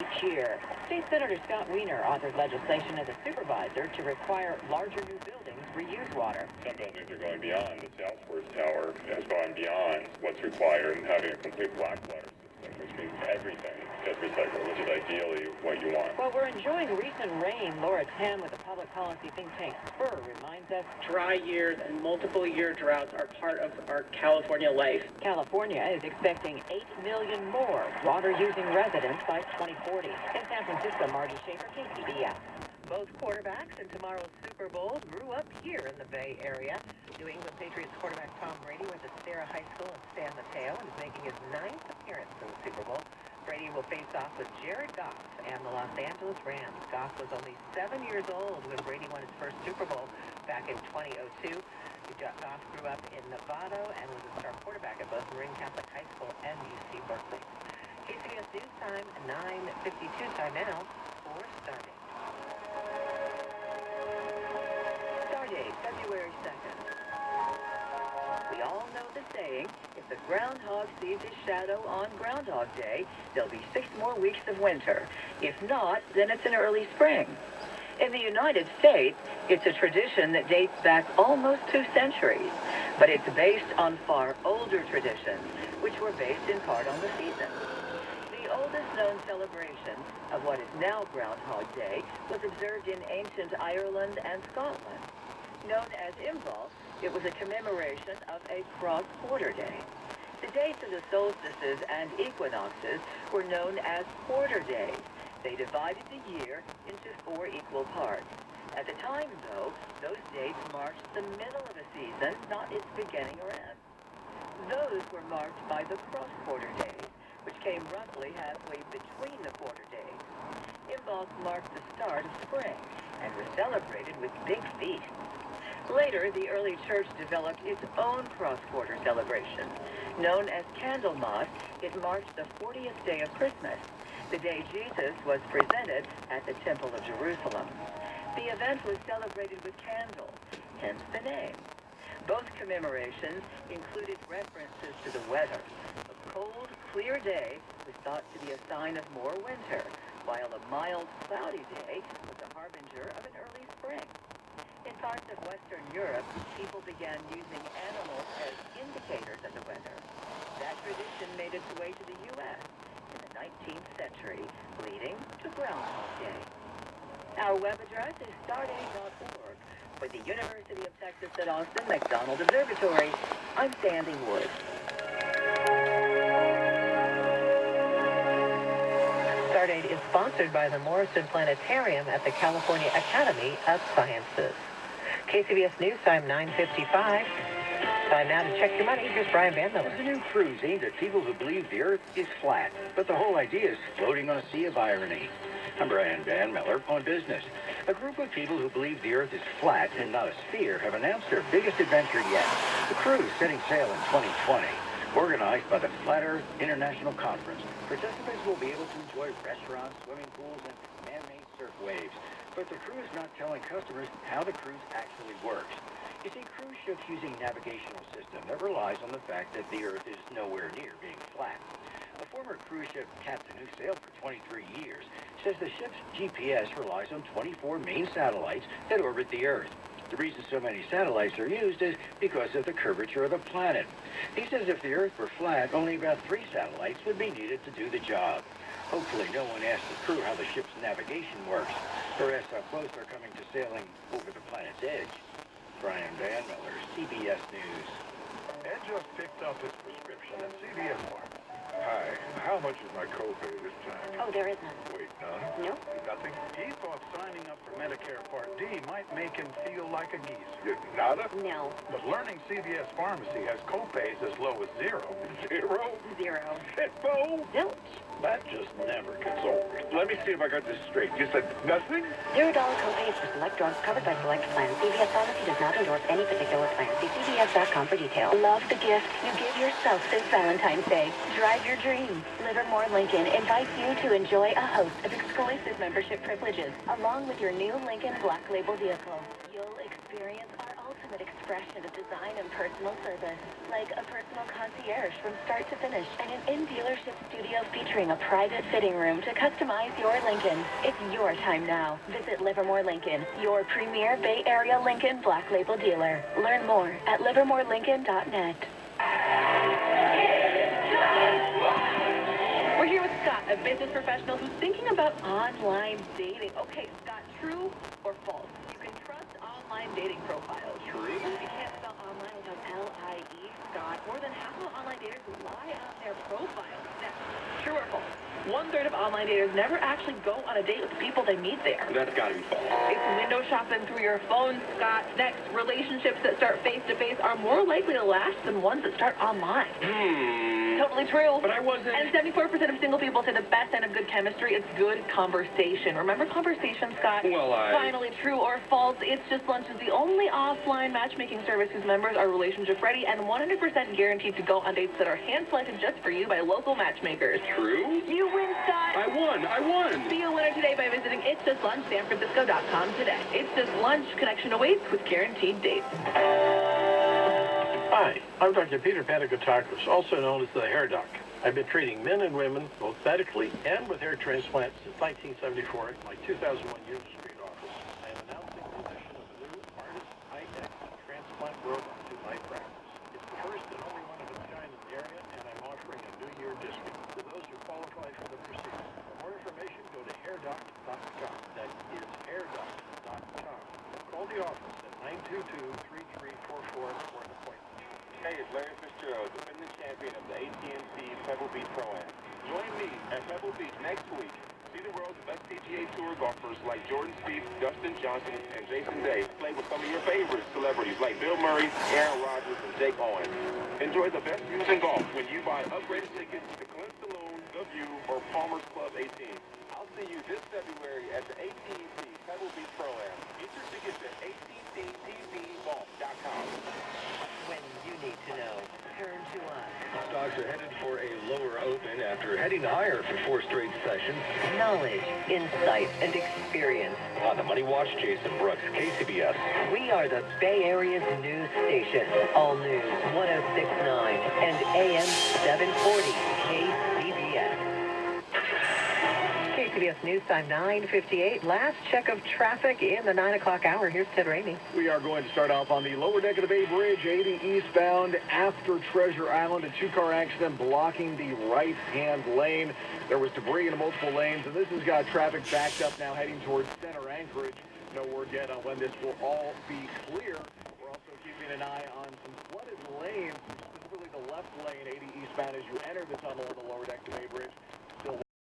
each year. State Senator Scott Wiener authored legislation as a supervisor to require larger new buildings reuse water. Some buildings are going beyond. The Salesforce Tower has gone beyond what's required in having a complete black water system, which means everything gets recycled, which is ideally what you want. While we're enjoying recent rain, Laura Tam with the public policy think tank Spur reminds us dry years and multiple year droughts are part of our California life. California is expecting 8 million more water-using residents by 2040. In San Francisco, Margie Schaefer, KCBS. Both quarterbacks in tomorrow's Super Bowl grew up here in the Bay Area. New England Patriots quarterback Tom Brady went to Serra High School in San Mateo and is making his 9th appearance in the Super Bowl. Brady will face off with Jared Goff and the Los Angeles Rams. Goff was only 7 years old when Brady won his first Super Bowl back in 2002. Goff grew up in Nevada and was a star quarterback at both Marine Catholic High School and UC Berkeley. KCBS News Time, 9:52 time now for Stardate. Stardate, February 2nd. We all know the saying, if the groundhog sees his shadow on Groundhog Day, there'll be 6 more weeks of winter. If not, then it's an early spring. In the United States, it's a tradition that dates back almost 2 centuries, but it's based on far older traditions, which were based in part on the season. The oldest known celebration of what is now Groundhog Day was observed in ancient Ireland and Scotland. Known as Imbolc, it was a commemoration of a cross-quarter day. The dates of the solstices and equinoxes were known as quarter days. They divided the year into 4 equal parts. At the time, though, those dates marked the middle of a season, not its beginning or end. Those were marked by the cross-quarter days, which came roughly halfway between the quarter days. Imbolc marked the start of spring and was celebrated with big feasts. Later, the early church developed its own cross-quarter celebration. Known as Candlemas, it marked the 40th day of Christmas, the day Jesus was presented at the Temple of Jerusalem. The event was celebrated with candles, hence the name. Both commemorations included references to the weather. A cold, clear day was thought to be a sign of more winter, while a mild, cloudy day was a harbinger of an early spring. In parts of Western Europe, people began using animals as indicators of the weather. That tradition made its way to the U.S. in the 19th century, leading to Groundhog Day. Our web address is stardate.org. For the University of Texas at Austin McDonald Observatory, I'm Sandy Wood. Stardate is sponsored by the Morrison Planetarium at the California Academy of Sciences. KCBS News Time, 9:55. Time now to check your money. Here's Brian Van Miller. There's a new cruise aimed at people who believe the Earth is flat, but the whole idea is floating on a sea of irony. I'm Brian Van Miller on Business. A group of people who believe the Earth is flat and not a sphere have announced their biggest adventure yet. The cruise setting sail in 2020. Organized by the Flat Earth International Conference, participants will be able to enjoy restaurants, swimming pools, and man-made surf waves. But the crew is not telling customers how the cruise actually works. You see, cruise ships use a navigational system that relies on the fact that the Earth is nowhere near being flat. A former cruise ship captain who sailed for 23 years says the ship's GPS relies on 24 main satellites that orbit the Earth. The reason so many satellites are used is because of the curvature of the planet. He says if the Earth were flat, only about 3 satellites would be needed to do the job. Hopefully no one asks the crew how the ship's navigation works, or asks how close they're coming to sailing over the planet's edge. Brian Van Miller, CBS News. Ed just picked up his prescription at CVS Pharmacy. Hi, how much is my copay this time? Oh, there is none. Wait, none? No. Nothing? He thought signing up for Medicare Part D might make him feel like a geezer. Nada? No. But learning CVS Pharmacy has copays as low as 0. 0? 0. Shitbo? Zilch. That just never gets old. Let me see if I got this straight. You said nothing? $0 copays for select drugs covered by select plans. CVS Pharmacy does not endorse any particular plan. See CVS.com for details. Love the gift you give yourself this Valentine's Day. Drive your dreams. Livermore Lincoln invites you to enjoy a host of exclusive membership privileges, along with your new Lincoln Black Label vehicle. You'll experience our ultimate ultimate expression of design and personal service, like a personal concierge from start to finish, and an in-dealership studio featuring a private fitting room to customize your Lincoln. It's your time now. Visit Livermore Lincoln, your premier Bay Area Lincoln Black Label dealer. Learn more at livermorelincoln.net. We're here with Scott, a business professional who's thinking about online dating. Okay, Scott, true or false? You can trust online dating profiles. True? You can't spell online without L-I-E, Scott. More than half of online daters lie on their profiles. Now, true or false? 1/3 of online daters never actually go on a date with the people they meet there. That's gotta be false. It's window shopping through your phone, Scott. Next, relationships that start face-to-face are more likely to last than ones that start online. Totally true. But I wasn't... And 74% of single people say the best sign of good chemistry is good conversation. Remember conversation, Scott? Well, Finally, true or false, It's Just Lunch is the only offline matchmaking service whose members are relationship ready and 100% guaranteed to go on dates that are hand-selected just for you by local matchmakers. True? You win, Scott. I won! Be a winner today by visiting itsjustlunchsanfrancisco.com today. It's Just Lunch. Connection awaits with guaranteed dates. Hi, I'm Dr. Peter Panagotakis, also known as the Hair Doc. I've been treating men and women both medically and with hair transplants since 1974 at my 2001 Union Street office. I am announcing the addition of a new ARTIS high-tech transplant robot to my practice. It's the first and only one of its kind in the area, and I'm offering a New Year discount to those who qualify for the procedure. For more information, go to hairdoc.com. That is hairdoc.com. Call the office at 922-3344 for an appointment. Hey, it's Larry Fitzgerald, defending champion of the AT&T Pebble Beach Pro-Am. Join me at Pebble Beach next week. See the world's best PGA Tour golfers like Jordan Spieth, Dustin Johnson, and Jason Day. Play with some of your favorite celebrities like Bill Murray, Aaron Rodgers, and Jake Owens. Enjoy the best views in golf when you buy upgraded tickets to Clint Saloon, The View, or Palmer's Club 18. I'll see you this February at the AT&T Pebble Beach Pro-Am. Get your tickets at atttvgolf.com. When you need to know, turn to us. Stocks are headed for a lower open after heading higher for 4 straight sessions. Knowledge, insight, and experience. On the Money Watch, Jason Brooks, KCBS. We are the Bay Area's news station. All news 106.9 and AM 740 KCBS. KCBS News Time 9:58. Last check of traffic in the 9 o'clock hour. Here's Ted Rainey. We are going to start off on the lower deck of the Bay Bridge, 80 eastbound after Treasure Island. A 2-car accident blocking the right-hand lane. There was debris in multiple lanes, and this has got traffic backed up now heading towards Center Anchorage. No word yet on when this will all be clear. We're also keeping an eye on some flooded lanes, specifically the left lane, 80 eastbound as you enter the tunnel on the lower deck of the Bay Bridge.